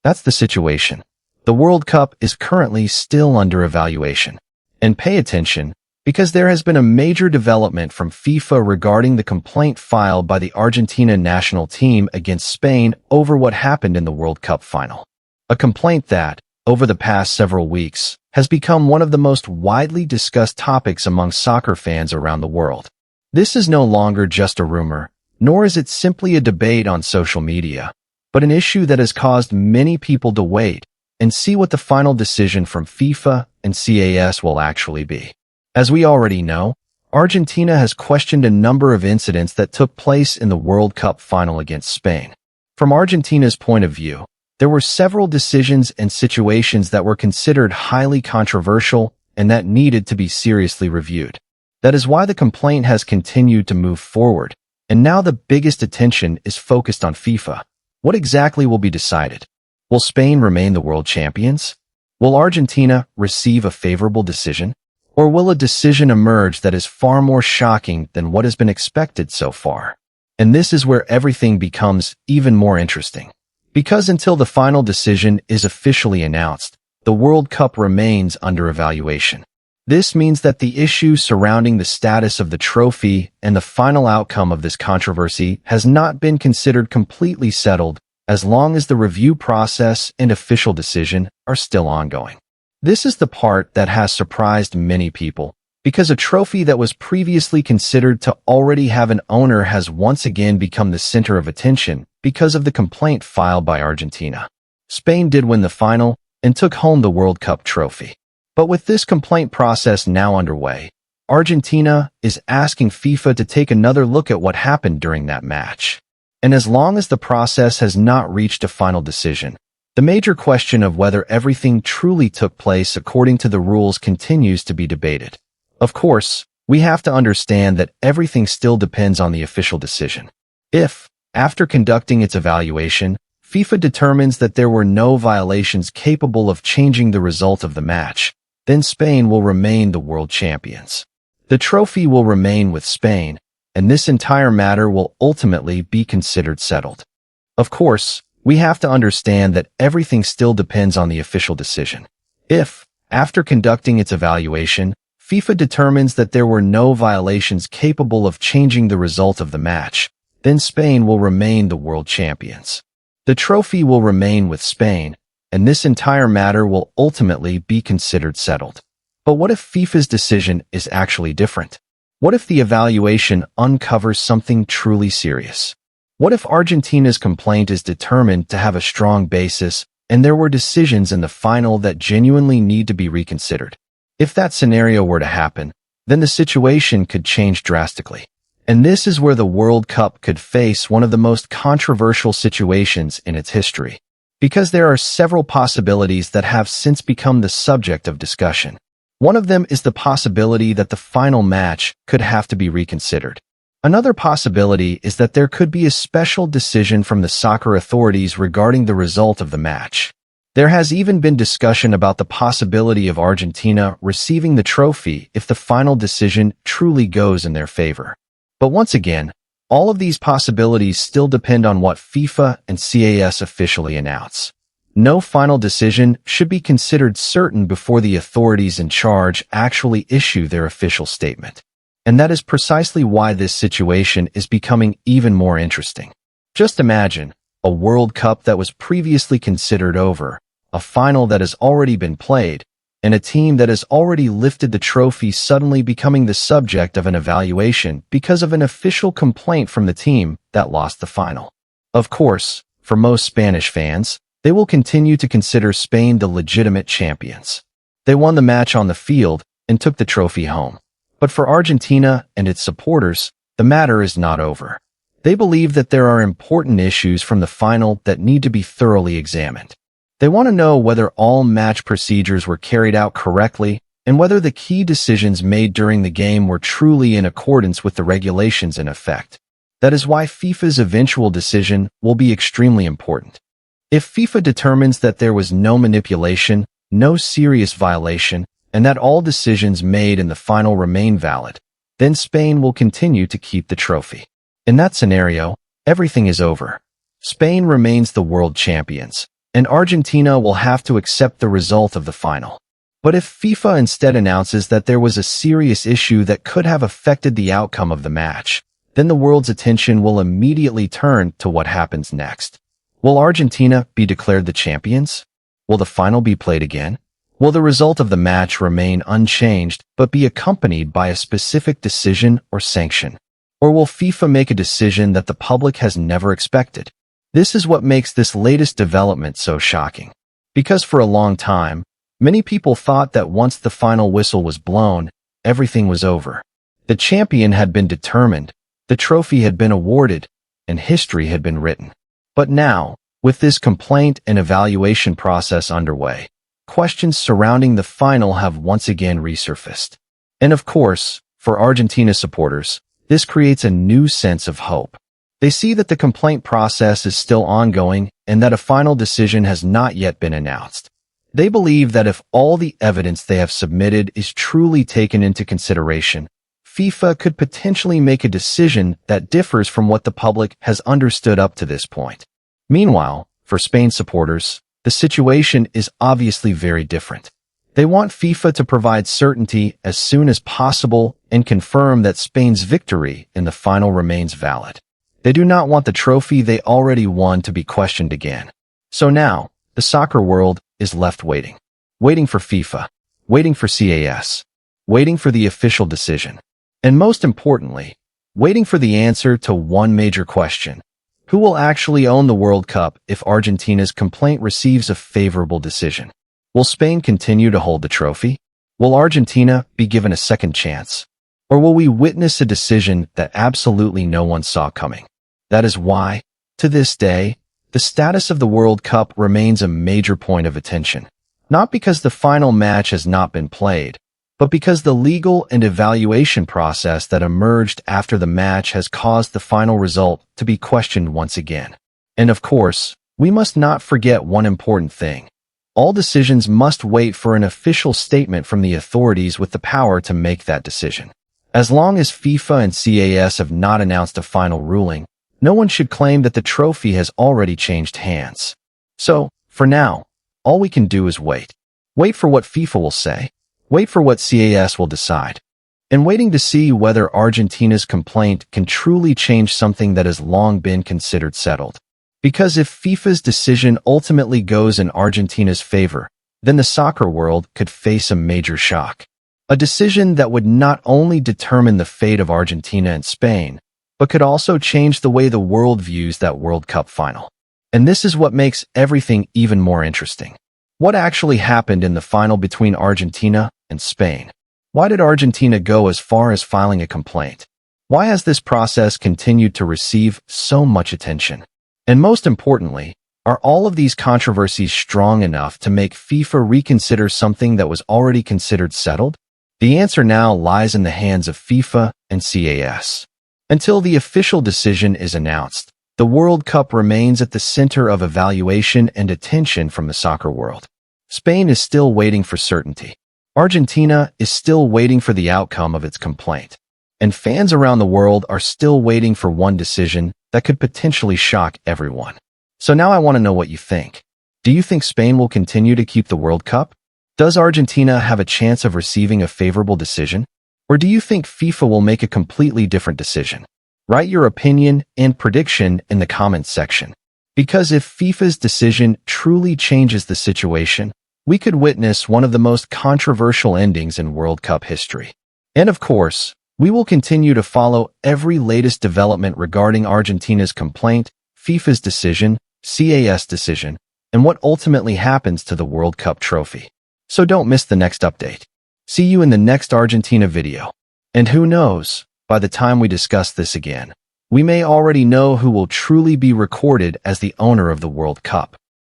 That's the situation. The World Cup is currently still under evaluation. And pay attention, because there has been a major development from FIFA regarding the complaint filed by the Argentina National Team against Spain over what happened in the World Cup final. A complaint that, over the past several weeks, has become one of the most widely discussed topics among soccer fans around the world. This is no longer just a rumor, nor is it simply a debate on social media, but an issue that has caused many people to wait and see what the final decision from FIFA and CAS will actually be. As we already know, Argentina has questioned a number of incidents that took place in the World Cup final against Spain. From Argentina's point of view, there were several decisions and situations that were considered highly controversial and that needed to be seriously reviewed. That is why the complaint has continued to move forward, and now the biggest attention is focused on FIFA. What exactly will be decided? Will Spain remain the world champions? Will Argentina receive a favorable decision? Or will a decision emerge that is far more shocking than what has been expected so far? And this is where everything becomes even more interesting. Because until the final decision is officially announced, the World Cup remains under evaluation. This means that the issue surrounding the status of the trophy and the final outcome of this controversy has not been considered completely settled as long as the review process and official decision are still ongoing. This is the part that has surprised many people, because a trophy that was previously considered to already have an owner has once again become the center of attention because of the complaint filed by Argentina. Spain did win the final and took home the World Cup trophy. But with this complaint process now underway, Argentina is asking FIFA to take another look at what happened during that match. And as long as the process has not reached a final decision, the major question of whether everything truly took place according to the rules continues to be debated. Of course, we have to understand that everything still depends on the official decision. If, after conducting its evaluation, FIFA determines that there were no violations capable of changing the result of the match, then Spain will remain the world champions. The trophy will remain with Spain, and this entire matter will ultimately be considered settled. Of course, we have to understand that everything still depends on the official decision. If, after conducting its evaluation, FIFA determines that there were no violations capable of changing the result of the match, then Spain will remain the world champions. The trophy will remain with Spain, and this entire matter will ultimately be considered settled. But what if FIFA's decision is actually different? What if the evaluation uncovers something truly serious? What if Argentina's complaint is determined to have a strong basis and there were decisions in the final that genuinely need to be reconsidered? If that scenario were to happen, then the situation could change drastically. And this is where the World Cup could face one of the most controversial situations in its history, because there are several possibilities that have since become the subject of discussion. One of them is the possibility that the final match could have to be reconsidered. Another possibility is that there could be a special decision from the soccer authorities regarding the result of the match. There has even been discussion about the possibility of Argentina receiving the trophy if the final decision truly goes in their favor. But once again, all of these possibilities still depend on what FIFA and CAS officially announce. No final decision should be considered certain before the authorities in charge actually issue their official statement. And that is precisely why this situation is becoming even more interesting. Just imagine a World Cup that was previously considered over, a final that has already been played, and a team that has already lifted the trophy suddenly becoming the subject of an evaluation because of an official complaint from the team that lost the final. Of course, for most Spanish fans, they will continue to consider Spain the legitimate champions. They won the match on the field and took the trophy home. But for Argentina and its supporters, the matter is not over. They believe that there are important issues from the final that need to be thoroughly examined. They want to know whether all match procedures were carried out correctly and whether the key decisions made during the game were truly in accordance with the regulations in effect. That is why FIFA's eventual decision will be extremely important. If FIFA determines that there was no manipulation, no serious violation, and that all decisions made in the final remain valid, then Spain will continue to keep the trophy. In that scenario, everything is over. Spain remains the world champions, and Argentina will have to accept the result of the final. But if FIFA instead announces that there was a serious issue that could have affected the outcome of the match, then the world's attention will immediately turn to what happens next. Will Argentina be declared the champions? Will the final be played again? Will the result of the match remain unchanged but be accompanied by a specific decision or sanction? Or will FIFA make a decision that the public has never expected? This is what makes this latest development so shocking. Because for a long time, many people thought that once the final whistle was blown, everything was over. The champion had been determined, the trophy had been awarded, and history had been written. But now, with this complaint and evaluation process underway, questions surrounding the final have once again resurfaced. And of course, for Argentina supporters, this creates a new sense of hope. They see that the complaint process is still ongoing and that a final decision has not yet been announced. They believe that if all the evidence they have submitted is truly taken into consideration, FIFA could potentially make a decision that differs from what the public has understood up to this point. Meanwhile, for Spain supporters, the situation is obviously very different. They want FIFA to provide certainty as soon as possible and confirm that Spain's victory in the final remains valid. They do not want the trophy they already won to be questioned again. So now, the soccer world is left waiting. Waiting for FIFA, waiting for CAS, waiting for the official decision. And most importantly, waiting for the answer to one major question. Who will actually own the World Cup if Argentina's complaint receives a favorable decision? Will Spain continue to hold the trophy? Will Argentina be given a second chance? Or will we witness a decision that absolutely no one saw coming? That is why, to this day, the status of the World Cup remains a major point of attention. Not because the final match has not been played, but because the legal and evaluation process that emerged after the match has caused the final result to be questioned once again. And of course, we must not forget one important thing. All decisions must wait for an official statement from the authorities with the power to make that decision. As long as FIFA and CAS have not announced a final ruling, no one should claim that the trophy has already changed hands. So, for now, all we can do is wait. Wait for what FIFA will say. Wait for what CAS will decide. And waiting to see whether Argentina's complaint can truly change something that has long been considered settled. Because if FIFA's decision ultimately goes in Argentina's favor, then the soccer world could face a major shock. A decision that would not only determine the fate of Argentina and Spain, but could also change the way the world views that World Cup final. And this is what makes everything even more interesting. What actually happened in the final between Argentina and Spain? Why did Argentina go as far as filing a complaint? Why has this process continued to receive so much attention? And most importantly, are all of these controversies strong enough to make FIFA reconsider something that was already considered settled? The answer now lies in the hands of FIFA and CAS. Until the official decision is announced, the World Cup remains at the center of evaluation and attention from the soccer world. Spain is still waiting for certainty. Argentina is still waiting for the outcome of its complaint. And fans around the world are still waiting for one decision that could potentially shock everyone. So now I want to know what you think. Do you think Spain will continue to keep the World Cup? Does Argentina have a chance of receiving a favorable decision? Or do you think FIFA will make a completely different decision? Write your opinion and prediction in the comments section. Because if FIFA's decision truly changes the situation, we could witness one of the most controversial endings in World Cup history. And of course, we will continue to follow every latest development regarding Argentina's complaint, FIFA's decision, CAS decision, and what ultimately happens to the World Cup trophy. So don't miss the next update. See you in the next Argentina video. And who knows, by the time we discuss this again, we may already know who will truly be recorded as the owner of the World Cup.